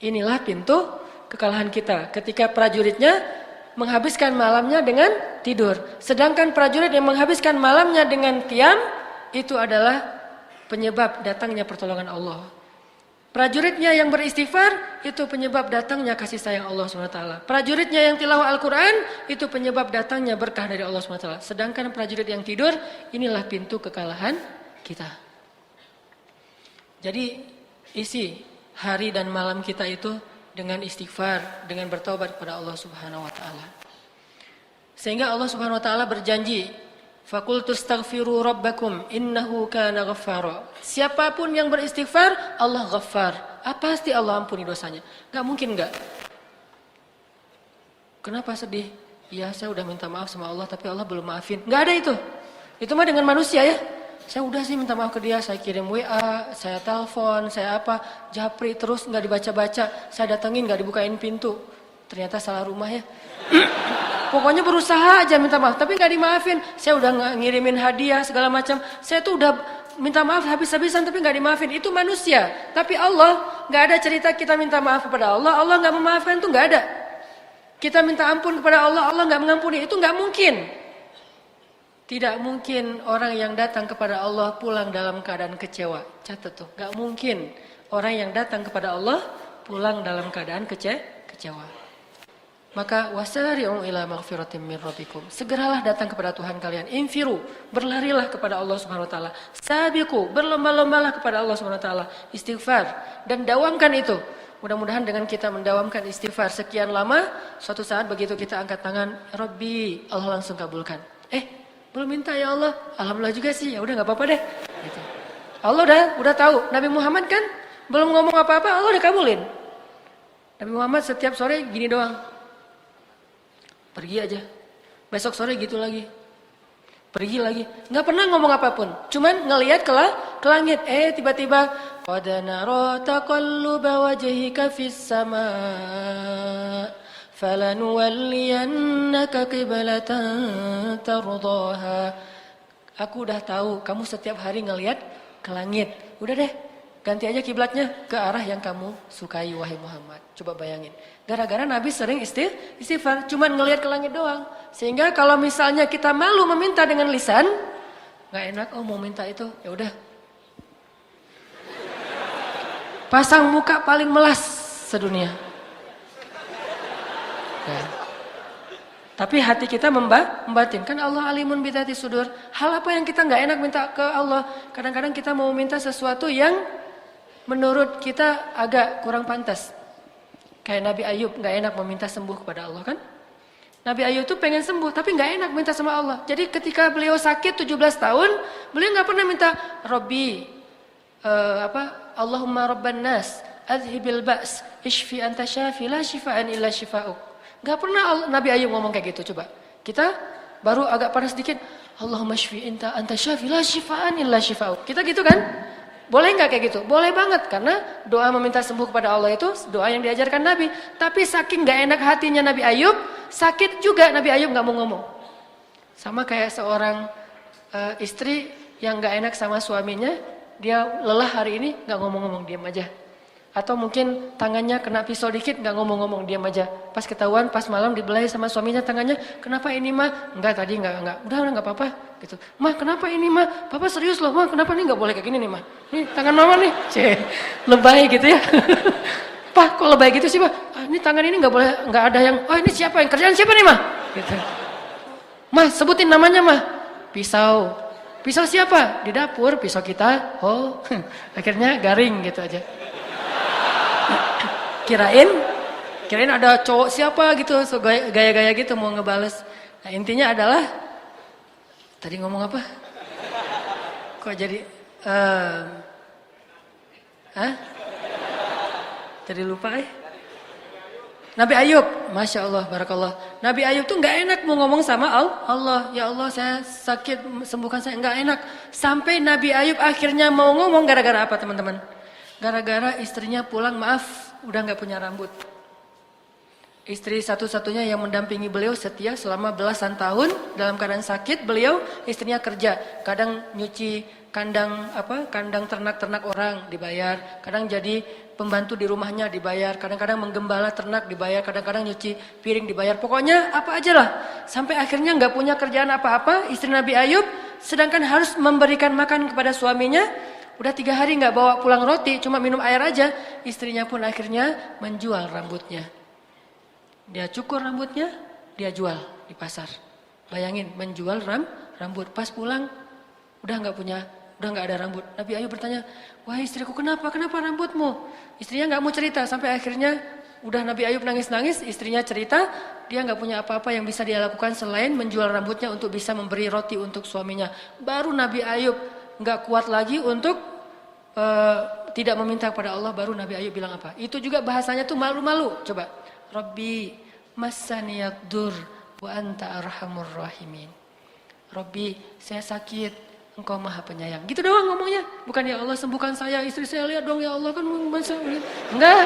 S1: Inilah pintu kekalahan kita. Ketika prajuritnya menghabiskan malamnya dengan tidur. Sedangkan prajurit yang menghabiskan malamnya dengan qiyam, itu adalah penyebab datangnya pertolongan Allah. Prajuritnya yang beristighfar, itu penyebab datangnya kasih sayang Allah SWT. Prajuritnya yang tilawah Al-Quran, itu penyebab datangnya berkah dari Allah SWT. Sedangkan prajurit yang tidur, inilah pintu kekalahan kita. Jadi isi hari dan malam kita itu dengan istighfar, dengan bertobat kepada Allah Subhanahu wa taala. Sehingga Allah Subhanahu wa taala berjanji, Fakultu astaghfiru rabbakum innahu kana ghaffara. Siapapun yang beristighfar, Allah ghaffar. Pasti Allah ampuni dosanya. Gak mungkin gak. Kenapa sedih? Ya saya udah minta maaf sama Allah tapi Allah belum maafin. Gak ada itu. Itu mah dengan manusia ya. Saya udah sih minta maaf ke dia. Saya kirim WA, saya telepon, saya japri terus gak dibaca-baca. Saya datengin gak dibukain pintu. Ternyata salah rumah ya. Pokoknya berusaha aja minta maaf, tapi gak dimaafin. Saya udah ngirimin hadiah segala macam. Saya tuh udah minta maaf habis-habisan tapi gak dimaafin. Itu manusia. Tapi Allah, gak ada cerita kita minta maaf kepada Allah. Allah gak memaafkan itu gak ada. Kita minta ampun kepada Allah, Allah gak mengampuni. Itu gak mungkin. Tidak mungkin orang yang datang kepada Allah pulang dalam keadaan kecewa. Catat tuh, gak mungkin orang yang datang kepada Allah pulang dalam keadaan kecewa. Maka wasari'u ila maghfiratin min rabbikum. Segeralah datang kepada Tuhan kalian. Infiru, berlarilah kepada Allah Subhanahu wa taala. Sabiqu, berlomba-lombalah kepada Allah Subhanahu wa taala. Istighfar dan dawamkan itu. Mudah-mudahan dengan kita mendawamkan istighfar sekian lama, suatu saat begitu kita angkat tangan, Rabbi, Allah langsung kabulkan. Belum minta ya Allah. Alhamdulillah juga sih. Ya udah enggak apa-apa deh. Gitu. Allah udah tahu. Nabi Muhammad kan belum ngomong apa-apa, Allah udah kabulin. Nabi Muhammad setiap sore gini doang. Pergi aja. Besok sore gitu lagi. Pergi lagi. Nggak pernah ngomong apapun. Cuman ngelihat ke langit. Tiba-tiba Qad nara taqalluba wajhika fis sama' falanuwalliyannaka qiblatan tardaha. Aku udah tahu kamu setiap hari ngelihat ke langit. Udah deh, ganti aja kiblatnya ke arah yang kamu sukai wahai Muhammad. Coba bayangin. Gara-gara Nabi sering istighfar, cuman ngelihat ke langit doang. Sehingga kalau misalnya kita malu meminta dengan lisan, nggak enak, oh mau minta itu, ya udah. Pasang muka paling melas sedunia. Ya. Tapi hati kita membatin. Kan Allah alimun bidati sudur. Hal apa yang kita nggak enak minta ke Allah. Kadang-kadang kita mau minta sesuatu yang menurut kita agak kurang pantas. Kayak Nabi Ayub nggak enak meminta sembuh kepada Allah kan. Nabi Ayub tuh pengen sembuh tapi nggak enak minta sama Allah. Jadi ketika beliau sakit 17 tahun. Beliau nggak pernah minta Robbi. Allahumma rabban nas adhibil ba's ishfi anta syafi la shifaan illa shifa'uk. Gak pernah Nabi Ayub ngomong kayak gitu. Coba kita baru agak panas sedikit, Allahumma shfi anta syafi la shifaan illa shifa'uk. Kita gitu kan? Boleh gak kayak gitu? Boleh banget, karena doa meminta sembuh kepada Allah itu doa yang diajarkan Nabi. Tapi saking gak enak hatinya Nabi Ayub, sakit juga Nabi Ayub gak mau ngomong. Sama kayak seorang istri yang gak enak sama suaminya, dia lelah hari ini, gak ngomong-ngomong, diam aja. Atau mungkin tangannya kena pisau dikit, gak ngomong-ngomong, diam aja. Pas ketahuan, pas malam dibelai sama suaminya tangannya, kenapa ini mah? Enggak tadi, enggak. Udah gak apa-apa. Gitu. Mah kenapa ini mah? Papa serius loh, mah kenapa nih gak boleh kayak gini nih mah? Nih tangan mama nih, lebay gitu ya. Pak kok lebay gitu sih mah? Ini tangan ini gak boleh, gak ada yang, oh ini siapa yang kerjaan siapa nih mah? Gitu. Mah sebutin namanya mah, pisau. Pisau siapa? Di dapur, pisau kita. Oh, akhirnya garing gitu aja. Kirain ada cowok siapa gitu, so gaya-gaya gitu mau ngebales. Nah, intinya adalah tadi ngomong apa? Kok jadi Jadi lupa Nabi Ayub, Masya Allah, Barakallah. Nabi Ayub tuh gak enak mau ngomong sama Allah. Ya Allah saya sakit, sembuhkan saya. Gak enak. Sampai Nabi Ayub akhirnya mau ngomong gara-gara apa teman-teman? Gara-gara istrinya pulang, maaf, udah gak punya rambut. Istri satu-satunya yang mendampingi beliau setia selama belasan tahun. Dalam keadaan sakit, beliau istrinya kerja. Kadang nyuci kandang ternak-ternak orang dibayar. Kadang jadi pembantu di rumahnya dibayar, kadang-kadang menggembala ternak dibayar, kadang-kadang nyuci piring dibayar. Pokoknya apa aja lah. Sampai akhirnya nggak punya kerjaan apa-apa, istri Nabi Ayub, sedangkan harus memberikan makan kepada suaminya. Udah 3 hari nggak bawa pulang roti, cuma minum air aja. Istrinya pun akhirnya menjual rambutnya. Dia cukur rambutnya, dia jual di pasar. Bayangin, menjual rambut. Pas pulang, udah nggak ada rambut. Nabi Ayub bertanya, wahai istriku kenapa rambutmu? Istrinya nggak mau cerita, sampai akhirnya udah Nabi Ayub nangis-nangis, istrinya cerita, dia nggak punya apa-apa yang bisa dia lakukan selain menjual rambutnya untuk bisa memberi roti untuk suaminya. Baru Nabi Ayub nggak kuat lagi untuk tidak meminta kepada Allah, baru Nabi Ayub bilang apa? Itu juga bahasanya tuh malu-malu. Coba, Rabbi massaniyad-dur wa anta arhamur rahimin. Rabbi, saya sakit. Engkau maha penyayang. Gitu doang ngomongnya. Bukan ya Allah sembuhkan saya, istri saya lihat dong ya Allah kan. Enggak.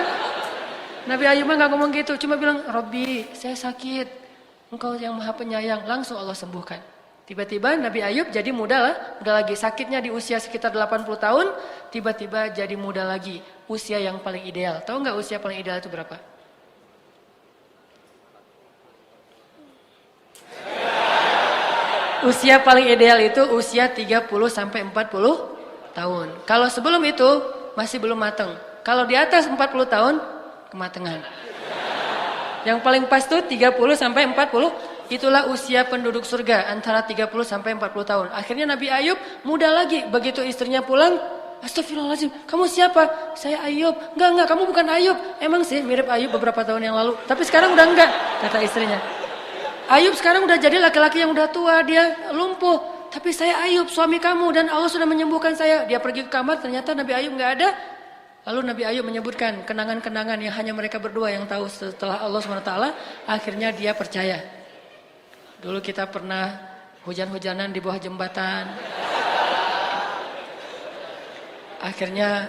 S1: Nabi Ayub mah enggak ngomong gitu. Cuma bilang, Rabbi saya sakit. Engkau yang maha penyayang. Langsung Allah sembuhkan. Tiba-tiba Nabi Ayub jadi muda lagi. Sakitnya di usia sekitar 80 tahun. Tiba-tiba jadi muda lagi. Usia yang paling ideal. Tahu enggak usia paling ideal itu berapa? Usia paling ideal itu usia 30 sampai 40 tahun. Kalau sebelum itu masih belum matang. Kalau di atas 40 tahun kematangan. Yang paling pas tuh 30 sampai 40, itulah usia penduduk surga antara 30 sampai 40 tahun. Akhirnya Nabi Ayub muda lagi. Begitu istrinya pulang, astagfirullahaladzim, kamu siapa? Saya Ayub. Enggak, kamu bukan Ayub. Emang sih mirip Ayub beberapa tahun yang lalu. Tapi sekarang udah enggak, kata istrinya. Ayub sekarang udah jadi laki-laki yang udah tua, dia lumpuh. Tapi saya Ayub, suami kamu, dan Allah sudah menyembuhkan saya. Dia pergi ke kamar, ternyata Nabi Ayub nggak ada. Lalu Nabi Ayub menyebutkan kenangan-kenangan yang hanya mereka berdua yang tahu setelah Allah SWT. Akhirnya dia percaya. Dulu kita pernah hujan-hujanan di bawah jembatan. Akhirnya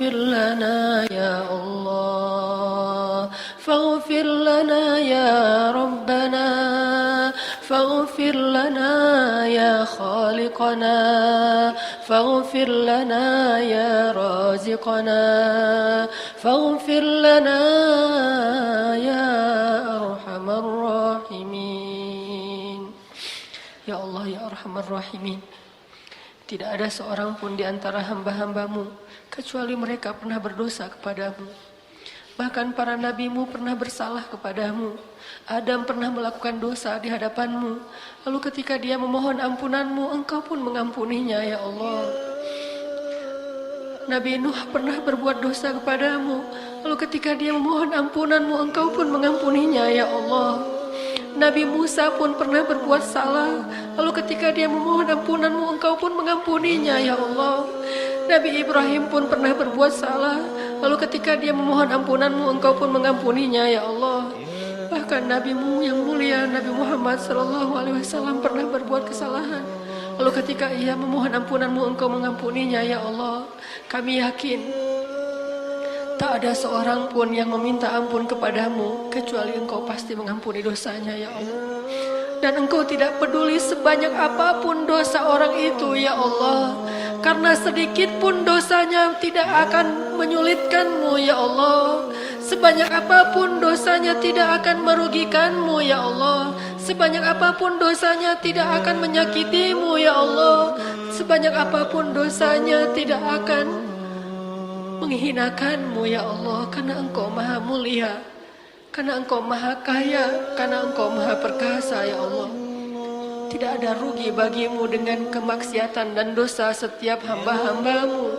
S1: فاغفر لنا يا الله فاغفر لنا يا ربنا فاغفر لنا يا خالقنا فاغفر لنا يا رازقنا فاغفر لنا يا أرحم الراحمين. Ya Allah, ya Arhamar Rahimin, tidak ada seorang pun di antara hamba-hambamu kecuali mereka pernah berdosa kepadamu. Bahkan para nabimu pernah bersalah kepadamu. Adam pernah melakukan dosa di hadapanmu. Lalu ketika dia memohon ampunanmu, engkau pun mengampuninya ya Allah. Nabi Nuh pernah berbuat dosa kepadamu. Lalu ketika dia memohon ampunanmu, engkau pun mengampuninya ya Allah. Nabi Musa pun pernah berbuat salah. Lalu ketika dia memohon ampunanmu, engkau pun mengampuninya ya Allah. Nabi Ibrahim pun pernah berbuat salah. Lalu ketika dia memohon ampunanmu, engkau pun mengampuninya ya Allah. Bahkan Nabimu yang mulia Nabi Muhammad SAW pernah berbuat kesalahan. Lalu ketika ia memohon ampunanmu, engkau mengampuninya ya Allah. Kami yakin tak ada seorang pun yang meminta ampun kepadamu kecuali engkau pasti mengampuni dosanya ya Allah. Dan engkau tidak peduli sebanyak apapun dosa orang itu ya Allah. Karena sedikit pun dosanya tidak akan menyulitkanmu ya Allah. Sebanyak apapun dosanya tidak akan merugikanmu ya Allah. Sebanyak apapun dosanya tidak akan menyakitimu ya Allah. Sebanyak apapun dosanya tidak akan menghinakanmu ya Allah. Karena engkau maha mulia, karena engkau maha kaya, karena engkau maha perkasa ya Allah. Tidak ada rugi bagimu dengan kemaksiatan dan dosa setiap hamba-hambamu,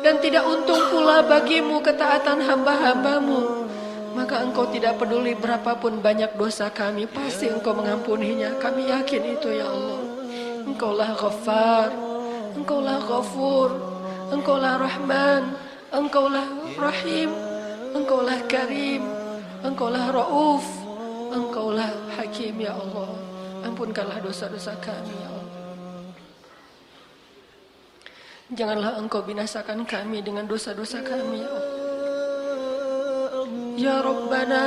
S1: dan tidak untung pula bagimu ketaatan hamba-hambamu. Maka engkau tidak peduli berapapun banyak dosa kami, pasti engkau mengampuninya. Kami yakin itu ya Allah. Engkaulah Ghaffar, engkaulah Ghafur, engkaulah Rahman, engkaulah Rahim, engkaulah Karim, engkaulah Rauf, engkaulah Hakim ya Allah. Ampunkanlah dosa-dosa kami ya Allah. Janganlah engkau binasakan kami dengan dosa-dosa kami ya Allah. Ya Rabbana,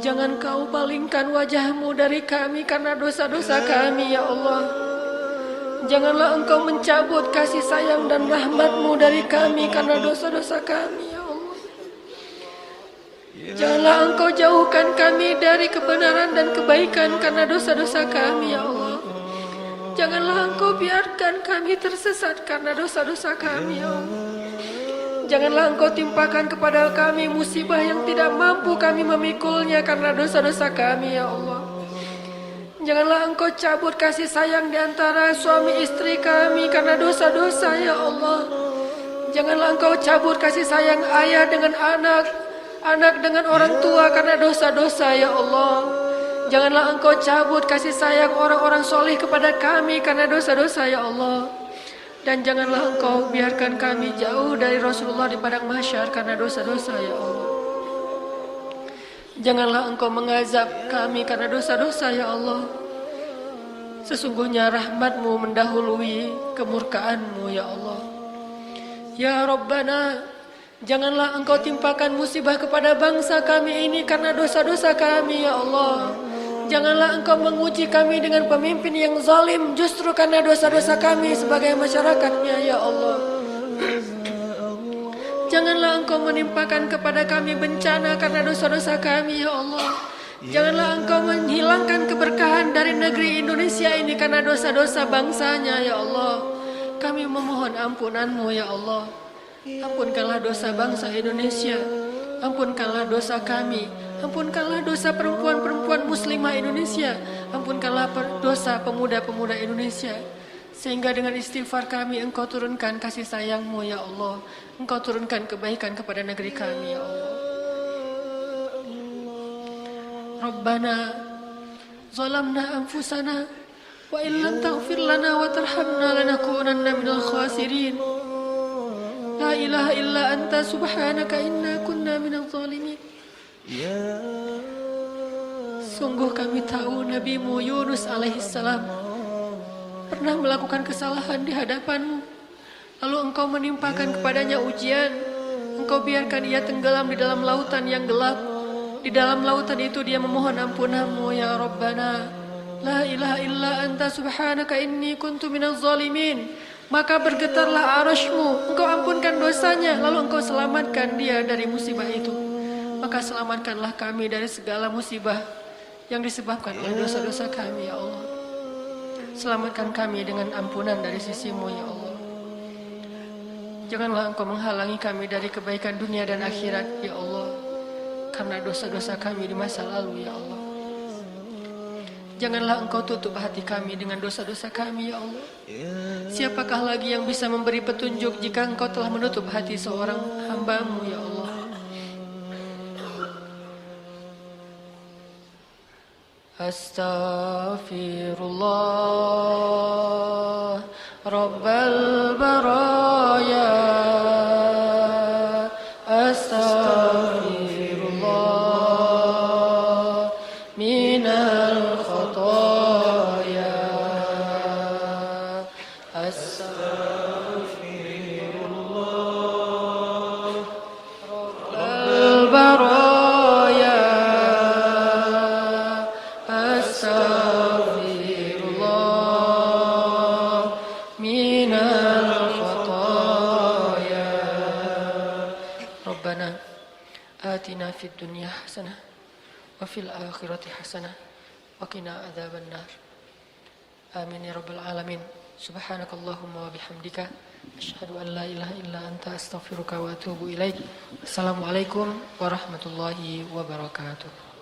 S1: jangan kau palingkan wajahmu dari kami karena dosa-dosa kami ya Allah. Janganlah engkau mencabut kasih sayang dan rahmatmu dari kami karena dosa-dosa kami ya Allah. Janganlah engkau jauhkan kami dari kebenaran dan kebaikan karena dosa-dosa kami ya Allah. Janganlah engkau biarkan kami tersesat karena dosa-dosa kami ya Allah. Janganlah engkau timpakan kepada kami musibah yang tidak mampu kami memikulnya karena dosa-dosa kami ya Allah. Janganlah engkau cabut kasih sayang di antara suami istri kami karena dosa-dosa ya Allah. Janganlah engkau cabut kasih sayang ayah dengan anak, anak dengan orang tua karena dosa-dosa ya Allah. Janganlah engkau cabut kasih sayang orang-orang soleh kepada kami karena dosa-dosa ya Allah. Dan janganlah engkau biarkan kami jauh dari Rasulullah di padang mahsyar karena dosa-dosa ya Allah. Janganlah engkau mengazab kami karena dosa-dosa ya Allah. Sesungguhnya rahmatmu mendahului kemurkaanmu ya Allah. Ya Rabbana, janganlah engkau timpakan musibah kepada bangsa kami ini karena dosa-dosa kami ya Allah. Janganlah engkau menguji kami dengan pemimpin yang zalim justru karena dosa-dosa kami sebagai masyarakatnya ya Allah. Janganlah engkau menimpakan kepada kami bencana karena dosa-dosa kami ya Allah. Janganlah engkau menghilangkan keberkahan dari negeri Indonesia ini karena dosa-dosa bangsanya ya Allah. Kami memohon ampunanmu ya Allah. Ampunkanlah dosa bangsa Indonesia. Ampunkanlah dosa kami. Ampunkanlah dosa perempuan-perempuan muslimah Indonesia. Ampunkanlah dosa pemuda-pemuda Indonesia. Sehingga dengan istighfar kami engkau turunkan kasih sayangmu ya Allah. Engkau turunkan kebaikan kepada negeri kami ya Allah. Rabbana zalamna anfusana wa illam taghfir lana wa tarhamna lanakunanna minal khasirin. La ilaha illa anta subhanaka inna kunna minadh zalimin. Sungguh kami tahu Nabimu Yunus alaihissalam pernah melakukan kesalahan di hadapanmu. lalu Engkau menimpakan kepadanya ujian. Engkau biarkan ia tenggelam di dalam lautan yang gelap. Di dalam lautan itu dia memohon ampunan-Mu ya Rabbana. La ilaha illa anta subhanaka inni kuntu minaz zalimin. Maka bergetarlah arasy-Mu, Engkau ampunkan dosanya, lalu Engkau selamatkan dia dari musibah itu. Maka selamatkanlah kami dari segala musibah yang disebabkan oleh dosa-dosa kami ya Allah. Selamatkan kami dengan ampunan dari sisi-Mu ya Allah. Janganlah Engkau menghalangi kami dari kebaikan dunia dan akhirat ya Allah, karena dosa-dosa kami di masa lalu ya Allah. Janganlah Engkau tutup hati kami dengan dosa-dosa kami ya Allah. Siapakah lagi yang bisa memberi petunjuk jika Engkau telah menutup hati seorang hamba-Mu ya Allah. Astaghfirullah Rabbal baraya. Astaghfirullah minal khataya. Astaghfirullah Rabbal baraya. آتنا في الدنيا حسنة وفي الآخرة حسنة وقنا عذاب النار آمين يا رب العالمين سبحانك اللهم وبحمدك أشهد أن لا إله إلا أنت أستغفرك وأتوب إليك السلام عليكم ورحمة الله وبركاته.